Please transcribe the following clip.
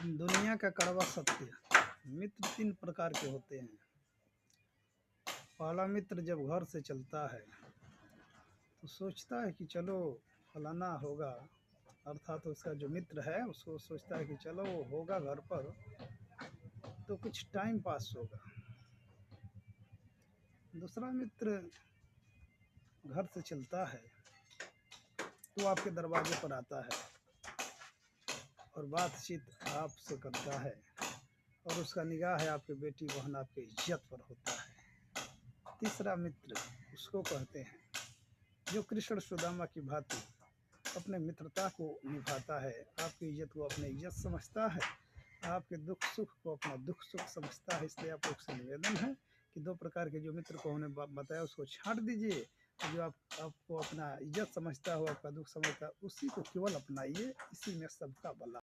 दुनिया का कड़वा सत्य। मित्र तीन प्रकार के होते हैं। पहला मित्र जब घर से चलता है तो सोचता है कि चलो फलाना होगा, अर्थात उसका जो मित्र है उसको सोचता है कि चलो वो होगा घर पर तो कुछ टाइम पास होगा। दूसरा मित्र घर से चलता है तो आपके दरवाजे पर आता है और बातचीत आपसे करता है और उसका निगाह है आपके बेटी बहन आपके इज्जत पर होता है। तीसरा मित्र उसको कहते हैं जो कृष्ण सुदामा की भांति अपने मित्रता को निभाता है, आपकी इज्जत को अपनी इज्जत समझता है, आपके दुख सुख को अपना दुख सुख समझता है। इसलिए आप लोग से निवेदन है कि दो प्रकार के जो मित्र को हमने बताया उसको छांट दीजिए। जो आपको अपना इज्जत समझता हो, आपका दुख समझता है, उसी को केवल अपनाइए। इसी में सबका भला।